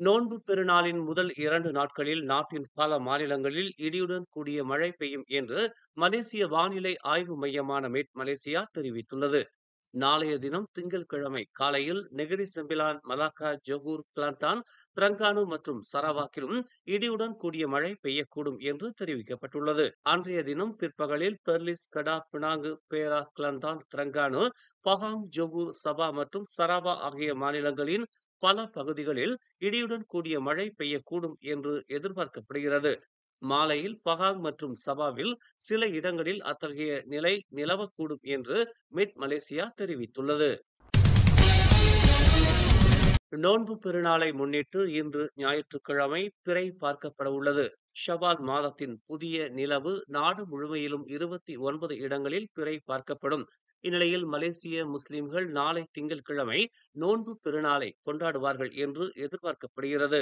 நோன்பு பெருநாளின் முதல் 2 நாட்களில் நாட்டின் பல மாநிலங்களில் இடியுடன் கூடிய மழை பெய்யும் என்று மலேசிய வானிலை ஆய்வு மையமான மெட் மலேசியா தெரிவித்துள்ளது. நாளைய தினம் திங்கட்கிழமை காலையில் Negeri Sembilan, Malacca, Johor, Kelantan, Terengganu மற்றும் சரவாக்கிலும் இடியுடன் கூடிய மழை பெய்யக்கூடும் என்று தெரிவிக்கப்பட்டுள்ளது. அன்றைய தினம் பிற்பகலில் பெர்லிஸ், கடா, பினாங்கு, பேரா, கிளாந்தான், திரங்கானு, பகாங், ஜொகூர், சபா மற்றும் சரவா ஆகிய மாநிலங்களின் பல பகுதிகளில் இடியுடன் கூடிய மழை பெய்யக்கூடும் என்று எதிர்பார்க்கப்படுகிறது. மாலையில் பகாங் மற்றும் சபாவில் சில இடங்களில் அத்தகைய நிலை நிலவக்கூடும் என்று மெட் மலேசியா தெரிவித்துள்ளது. நோன்பு பெருநாளை முன்னிட்டு இன்று ஞாயிற்றுக்கிழமை பிறை பார்க்கப்பட உள்ளது. ஷவால் மாதத்தின் புதிய நிலவு நாடு முழுமையிலும் 29 இடங்களில் பிறை பார்க்கப்படும். இந்நிலையில் மலேசிய முஸ்லிம்கள் நாளை திங்கட்கிழமை நோன்பு பெருநாளை கொண்டாடுவார்கள் என்று எதிர்பார்க்கப்படுகிறது.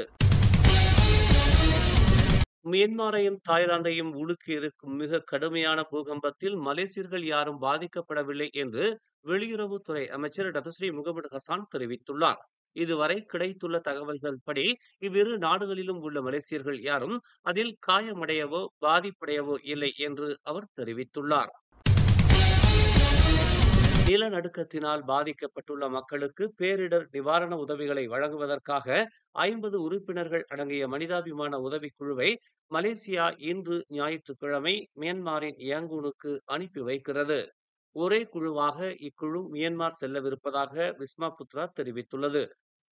மியான்மரையும் தாய்லாந்தையும் உலுக்கி இருக்கும் மிக கடுமையான பூகம்பத்தில் மலேசியர்கள் யாரும் பாதிக்கப்படவில்லை என்று வெளியுறவுத்துறை அமைச்சர் டத்துஸ்ரீ முகமது ஹசான் தெரிவித்துள்ளார். இதுவரை கிடைத்துள்ள தகவல்கள் படி இவ்விரு நாடுகளிலும் உள்ள மலேசியர்கள் யாரும் அதில் காயமடையவோ பாதிப்படையவோ இல்லை என்று அவர் தெரிவித்துள்ளார். நிலநடுக்கத்தினால் பாதிக்கப்பட்டுள்ள மக்களுக்கு பேரிடர் நிவாரண உதவிகளை வழங்குவதற்காக 50 உறுப்பினர்கள் அடங்கிய மனிதாபிமான உதவிக்குழுவை மலேசியா இன்று ஞாயிற்றுக்கிழமை மியான்மரின் யாங்கூனுக்கு அனுப்பி வைக்கிறது. ஒரே குழுவாக இக்குழு மியான்மர் செல்லவிருப்பதாக விஸ்மா புத்ரா தெரிவித்துள்ளது.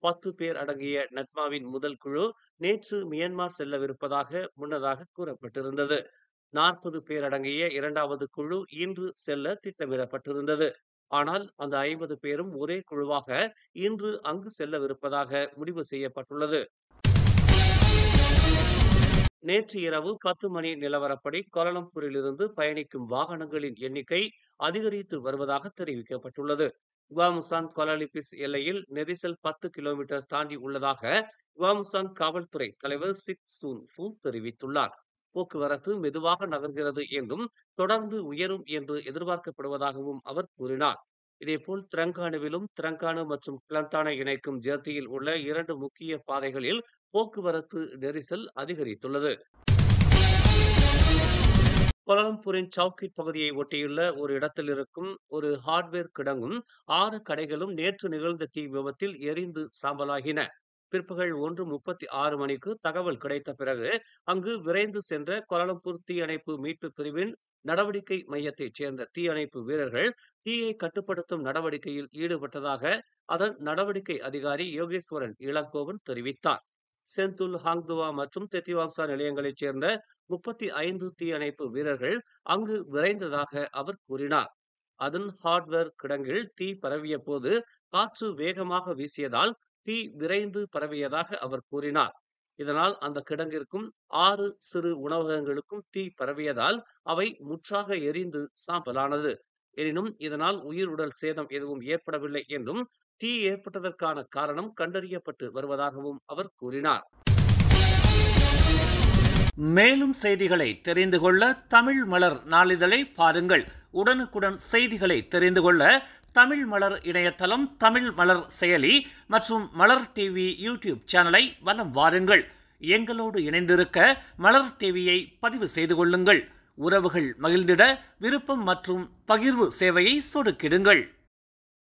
10 பேர் அடங்கிய நட்மாவின் முதல் குழு நேற்று மியான்மர் செல்லவிருப்பதாக முன்னதாக கூறப்பட்டிருந்தது. 40 பேர் அடங்கிய இரண்டாவது குழு இன்று செல்ல திட்டமிடப்பட்டிருந்தது. ஆனால் அந்த 50 பேரும் ஒரே குழுவாக இன்று அங்கு செல்லவிருப்பதாக முடிவு செய்யப்பட்டுள்ளது. நேற்று இரவு 10 மணி நிலவரப்படி கோலாலம்பூரிலிருந்து பயணிக்கும் வாகனங்களின் எண்ணிக்கை அதிகரித்து வருவதாக தெரிவிக்கப்பட்டுள்ளது. குவாமுசாங் கோலாலிபிஸ் எல்லையில் நெரிசல் 10 கிலோமீட்டர் தாண்டி உள்ளதாக குவாமுசாங் காவல்துறை தலைவர் சிக் சூன் ஃபூ தெரிவித்துள்ளார். போக்குவரத்து மெதுவாக நகர்கிறது என்றும் தொடர்ந்து உயரும் என்று எதிர்பார்க்கப்படுவதாகவும் அவர் கூறினார். இதேபோல் திரங்கானுவிலும் திரங்கானு மற்றும் கிளந்தானை இணைக்கும் ஜெர்தியில் உள்ள 2 முக்கிய பாதைகளில் போக்குவரத்து நெரிசல் அதிகரித்துள்ளது. கோலாலம்பூரின் சவுக்கிட் பகுதியை ஒட்டியுள்ள ஒரு இடத்தில் இருக்கும் ஒரு ஹார்ட்வேர் கிடங்கும் 6 கடைகளும் நேற்று நிகழ்ந்த தீ விபத்தில் எரிந்து சாம்பலாகின. பிற்பகல் 1:36 மணிக்கு தகவல் கிடைத்த பிறகு அங்கு விரைந்து சென்ற கோலாலம்பூர் தீயணைப்பு மீட்பு பிரிவின் நடவடிக்கை மையத்தைச் சேர்ந்த தீயணைப்பு வீரர்கள் தீயை கட்டுப்படுத்தும் நடவடிக்கையில் ஈடுபட்டதாக அதன் நடவடிக்கை அதிகாரி யோகேஸ்வரன் இளங்கோவன் தெரிவித்தார். செந்துல், ஹாங்துவா மற்றும் தெத்திவாங்சா நிலையங்களைச் சேர்ந்த 35 தீயணைப்பு வீரர்கள் அங்கு விரைந்ததாக அவர் கூறினார். அதன் ஹார்ட்வேர் கிடங்கில் தீ பரவிய போது காற்று வேகமாக வீசியதால் தீ விரைந்து பரவியதாக அவர் கூறினார். இதனால் அந்த கிடங்கிற்கும் 6 சிறு உணவகங்களுக்கும் தீ பரவியதால் அவை முற்றாக எரிந்து சாம்பலானது. எனினும் இதனால் உயிர் உடல் சேதம் எதுவும் ஏற்படவில்லை என்றும் தீ ஏற்பட்டதற்கான காரணம் கண்டறியப்பட்டு வருவதாகவும் அவர் கூறினார். மேலும் செய்திகளை தெரிந்து கொள்ள தமிழ் மலர் நாளிதழை பாருங்கள். உடனுக்குடன் செய்திகளை தெரிந்து கொள்ள தமிழ் மலர் இணையதளம், தமிழ் மலர் செயலி மற்றும் மலர் டிவி யூடியூப் சேனலை வலம் வாருங்கள். எங்களோடு இணைந்திருக்க மலர் டிவியை பதிவு செய்து கொள்ளுங்கள். உறவுகள் மகிழ்ந்திட விருப்பம் மற்றும் பகிர்வு சேவையை சொடுக்கிடுங்கள்.